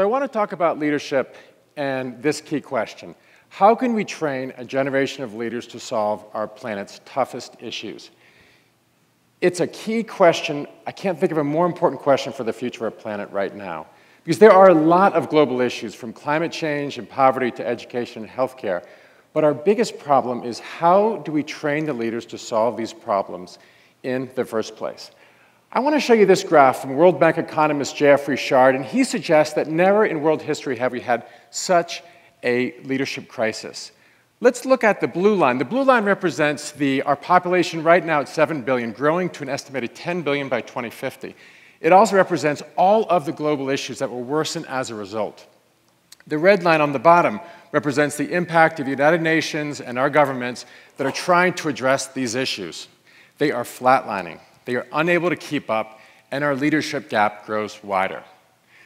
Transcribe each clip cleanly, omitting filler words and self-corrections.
So I want to talk about leadership and this key question. How can we train a generation of leaders to solve our planet's toughest issues? It's a key question. I can't think of a more important question for the future of our planet right now. Because there are a lot of global issues, from climate change and poverty to education and healthcare. But our biggest problem is, how do we train the leaders to solve these problems in the first place? I want to show you this graph from World Bank economist Jeffrey Shard, and he suggests that never in world history have we had such a leadership crisis. Let's look at the blue line. The blue line represents our population right now at 7 billion, growing to an estimated 10 billion by 2050. It also represents all of the global issues that will worsen as a result. The red line on the bottom represents the impact of the United Nations and our governments that are trying to address these issues. They are flatlining. They are unable to keep up, and our leadership gap grows wider.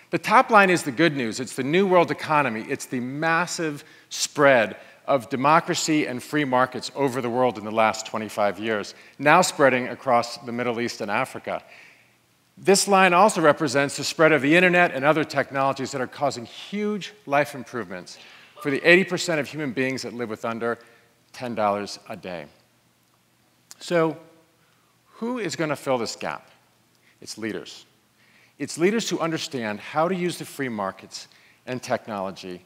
The top line is the good news. It's the new world economy. It's the massive spread of democracy and free markets over the world in the last 25 years, now spreading across the Middle East and Africa. This line also represents the spread of the internet and other technologies that are causing huge life improvements for the 80% of human beings that live with under $10 a day. So, who is going to fill this gap? It's leaders. It's leaders who understand how to use the free markets and technology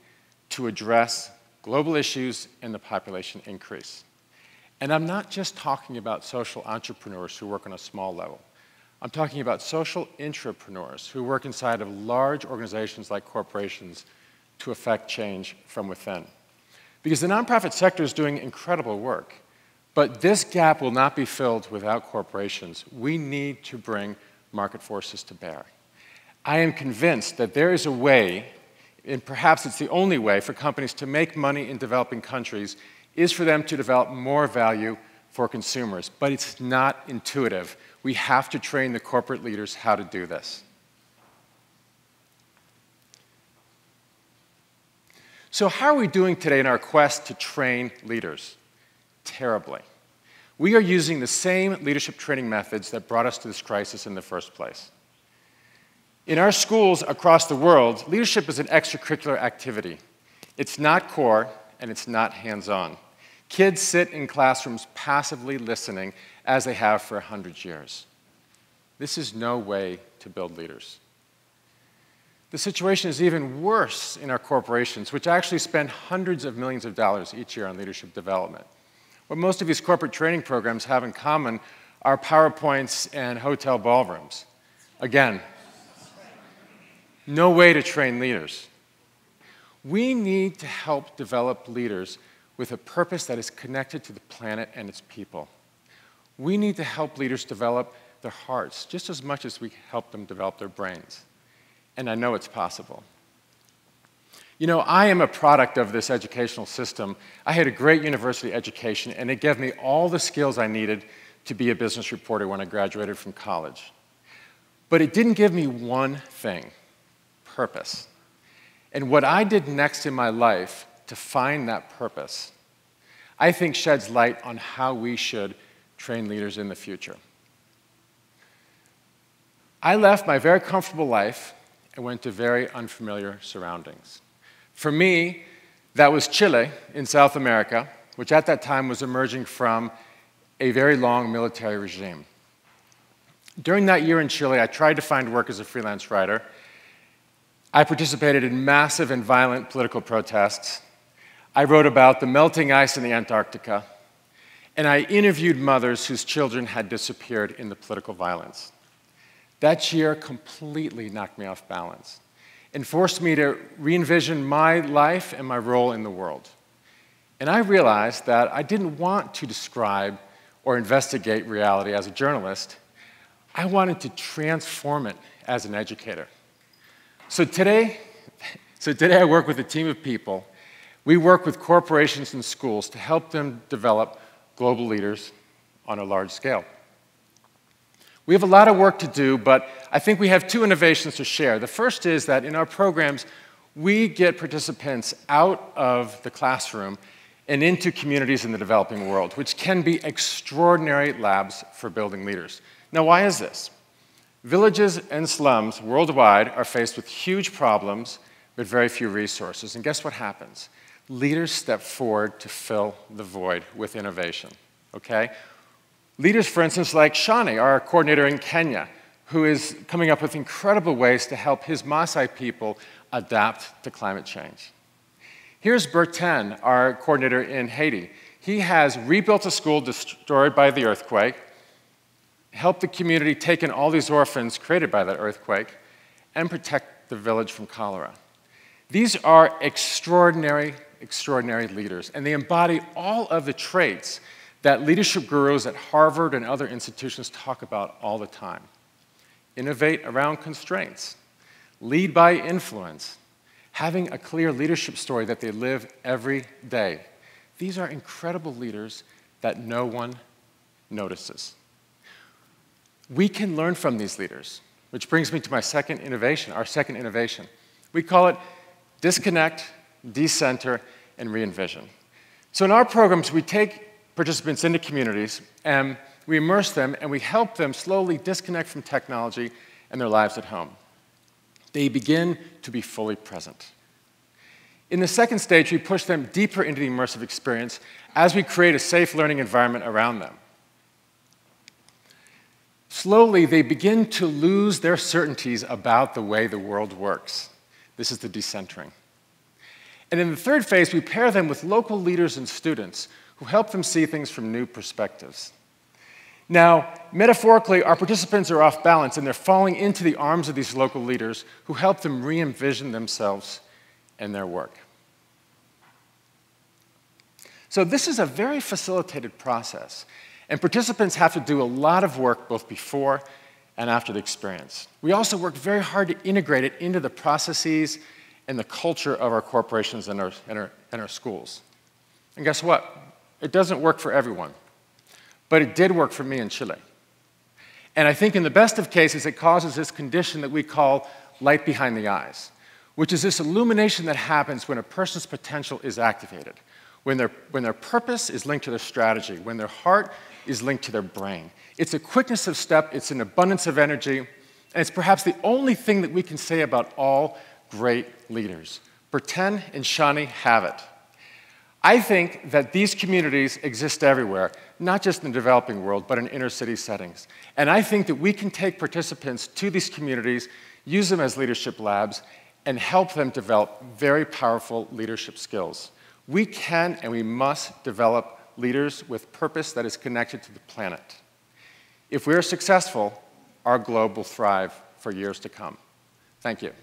to address global issues and the population increase. And I'm not just talking about social entrepreneurs who work on a small level. I'm talking about social intrapreneurs who work inside of large organizations like corporations to affect change from within. Because the nonprofit sector is doing incredible work. But this gap will not be filled without corporations. We need to bring market forces to bear. I am convinced that there is a way, and perhaps it's the only way, for companies to make money in developing countries is for them to develop more value for consumers. But it's not intuitive. We have to train the corporate leaders how to do this. So how are we doing today in our quest to train leaders? Terribly. We are using the same leadership training methods that brought us to this crisis in the first place. In our schools across the world, leadership is an extracurricular activity. It's not core, and it's not hands-on. Kids sit in classrooms passively listening, as they have for 100 years. This is no way to build leaders. The situation is even worse in our corporations, which actually spend hundreds of millions of dollars each year on leadership development. What most of these corporate training programs have in common are PowerPoints and hotel ballrooms. Again, no way to train leaders. We need to help develop leaders with a purpose that is connected to the planet and its people. We need to help leaders develop their hearts just as much as we help them develop their brains. And I know it's possible. You know, I am a product of this educational system. I had a great university education, and it gave me all the skills I needed to be a business reporter when I graduated from college. But it didn't give me one thing: purpose. And what I did next in my life to find that purpose, I think sheds light on how we should train leaders in the future. I left my very comfortable life and went to very unfamiliar surroundings. For me, that was Chile in South America, which at that time was emerging from a very long military regime. During that year in Chile, I tried to find work as a freelance writer. I participated in massive and violent political protests. I wrote about the melting ice in the Antarctica, and I interviewed mothers whose children had disappeared in the political violence. That year completely knocked me off balance and forced me to re-envision my life and my role in the world. And I realized that I didn't want to describe or investigate reality as a journalist. I wanted to transform it as an educator. So today I work with a team of people. We work with corporations and schools to help them develop global leaders on a large scale. We have a lot of work to do, but I think we have two innovations to share. The first is that in our programs, we get participants out of the classroom and into communities in the developing world, which can be extraordinary labs for building leaders. Now, why is this? Villages and slums worldwide are faced with huge problems, with very few resources. And guess what happens? Leaders step forward to fill the void with innovation, okay? Leaders, for instance, like Shani, our coordinator in Kenya, who is coming up with incredible ways to help his Maasai people adapt to climate change. Here's Bertin, our coordinator in Haiti. He has rebuilt a school destroyed by the earthquake, helped the community take in all these orphans created by that earthquake, and protect the village from cholera. These are extraordinary, extraordinary leaders, and they embody all of the traits that leadership gurus at Harvard and other institutions talk about all the time. Innovate around constraints, lead by influence, having a clear leadership story that they live every day. These are incredible leaders that no one notices. We can learn from these leaders, which brings me to my second innovation, our second innovation. We call it disconnect, decenter, and re-envision. So in our programs, we take participants into communities, and we immerse them, and we help them slowly disconnect from technology and their lives at home. They begin to be fully present. In the second stage, we push them deeper into the immersive experience as we create a safe learning environment around them. Slowly, they begin to lose their certainties about the way the world works. This is the decentering. And in the third phase, we pair them with local leaders and students who help them see things from new perspectives. Now, metaphorically, our participants are off balance, and they're falling into the arms of these local leaders who help them re-envision themselves and their work. So this is a very facilitated process, and participants have to do a lot of work both before and after the experience. We also work very hard to integrate it into the processes and the culture of our corporations and our schools. And guess what? It doesn't work for everyone, but it did work for me in Chile. And I think in the best of cases, it causes this condition that we call light behind the eyes, which is this illumination that happens when a person's potential is activated, when their purpose is linked to their strategy, when their heart is linked to their brain. It's a quickness of step, it's an abundance of energy, and it's perhaps the only thing that we can say about all great leaders. Bertin and Shani have it. I think that these communities exist everywhere, not just in the developing world, but in inner city settings. And I think that we can take participants to these communities, use them as leadership labs, and help them develop very powerful leadership skills. We can and we must develop leaders with purpose that is connected to the planet. If we are successful, our globe will thrive for years to come. Thank you.